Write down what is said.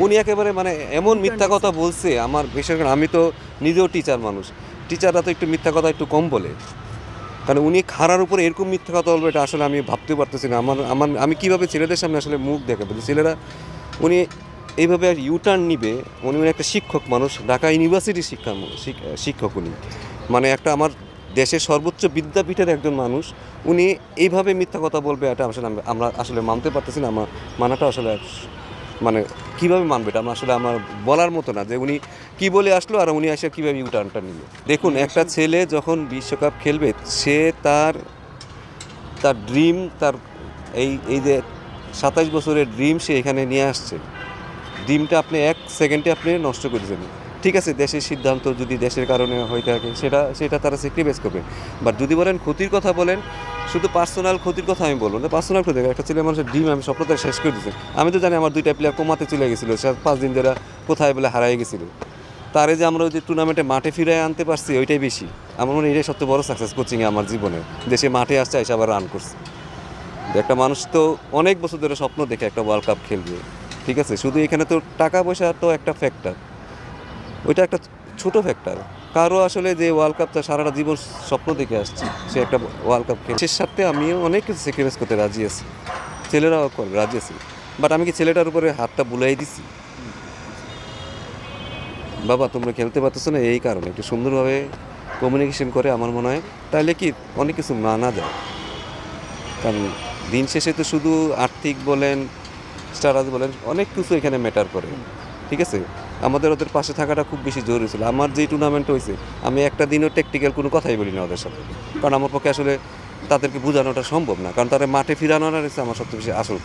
উনি একেবারে মানে এমন মিথ্যা কথা বলছে আমার বিশেষ করে আমি তো নিজেও টিচার মানুষ। টিচাররা তো একটু মিথ্যা কথা একটু কম বলে। কারণ উনি খাড়ার উপরে এরকম মিথ্যা কথা বলবে এটা আসলে আমি ভাবতেও পারতেছি না। আমার আমার আমি কীভাবে ছেলেদের সামনে আসলে মুখ দেখাবো? ছেলেরা উনি এইভাবে ইউটার্ন নিবে। উনি একটা শিক্ষক মানুষ, ঢাকা ইউনিভার্সিটির শিক্ষক উনি। মানে একটা আমার দেশের সর্বোচ্চ বিদ্যাপীঠের একজন মানুষ। উনি এইভাবে মিথ্যা কথা বলবে এটা আসলে আমরা আসলে মানতে পারতেছি না। আমার মানাটা আসলে মানে কীভাবে মানবে এটা আসলে আমার বলার মতো না যে উনি কী বলে আসলো আর উনি এসে কীভাবে ইউটার্নটা নিল। দেখুন একটা ছেলে যখন বিশ্বকাপ খেলবে সে তার তার ড্রিম তার এই এই যে ২৭ বছরের ড্রিম সে এখানে নিয়ে আসছে। ড্রিমটা আপনি ১ সেকেন্ডে আপনি নষ্ট করে দেবেন। ঠিক আছে, দেশের সিদ্ধান্ত যদি দেশের কারণে হয়ে থাকে সেটা তারা স্যাক্রিফাইস করবে। বাট যদি বলেন ক্ষতির কথা বলেন, শুধু পার্সোনাল ক্ষতির কথা আমি বলবো না। পার্সোনাল ক্ষতি একটা ছেলে মানুষের ড্রিম আমি স্বপ্নটা শেষ করে দিচ্ছি। আমি তো জানি আমার ২টা প্লেয়ার কোমাতে চলে গেছিলো, সে ৫ দিন ধরে কোথায় বলে হারাই গেছিলো। তারে যে আমরা ওই যে টুর্নামেন্টে মাঠে ফিরে আনতে পারছি ওইটাই বেশি। আমার মনে হয় এটাই সবচেয়ে বড় সাকসেস কোচিংয়ে আমার জীবনে। দেশে মাঠে আসছে এসে আবার রান করছে। একটা মানুষ তো অনেক বছর ধরে স্বপ্ন দেখে একটা ওয়ার্ল্ড কাপ খেলবে। ঠিক আছে, শুধু এখানে তো টাকা পয়সা তো একটা ফ্যাক্টর, ওইটা একটা ছোট ফ্যাক্টর। কারো আসলে যে ওয়ার্ল্ড কাপটা সারাটা জীবন স্বপ্ন দেখে আসছে সে একটা ওয়ার্ল্ড কাপ খেলে, সে সাথে আমিও অনেক কিছু স্যাক্রিফাইস করতে রাজি আছি, ছেলেরাও করবে রাজি আছি। বাট আমি কি ছেলেটার উপরে হাতটা বুলাই দিছি, বাবা তোমরা খেলতে পারতেছো না এই কারণে একটু সুন্দরভাবে কমিউনিকেশন করে আমার মনে হয় তাহলে কি অনেক কিছু মানা যায়। কারণ দিন শেষে তো শুধু আর্থিক বলেন স্টারাজ বলেন অনেক কিছু এখানে ম্যাটার করে। ঠিক আছে, আমাদের ওদের পাশে থাকাটা খুব বেশি জরুরি ছিল। আমার যেই টুর্নামেন্ট হয়েছে আমি একটা দিনও টেকটিক্যাল কোনো কথাই বলি না ওদের সাথে, কারণ আমার পক্ষে আসলে তাদেরকে বোঝানোটা সম্ভব না, কারণ তারা মাঠে ফিরানোটা হচ্ছে আমার সবচেয়ে বেশি আসল কাজ।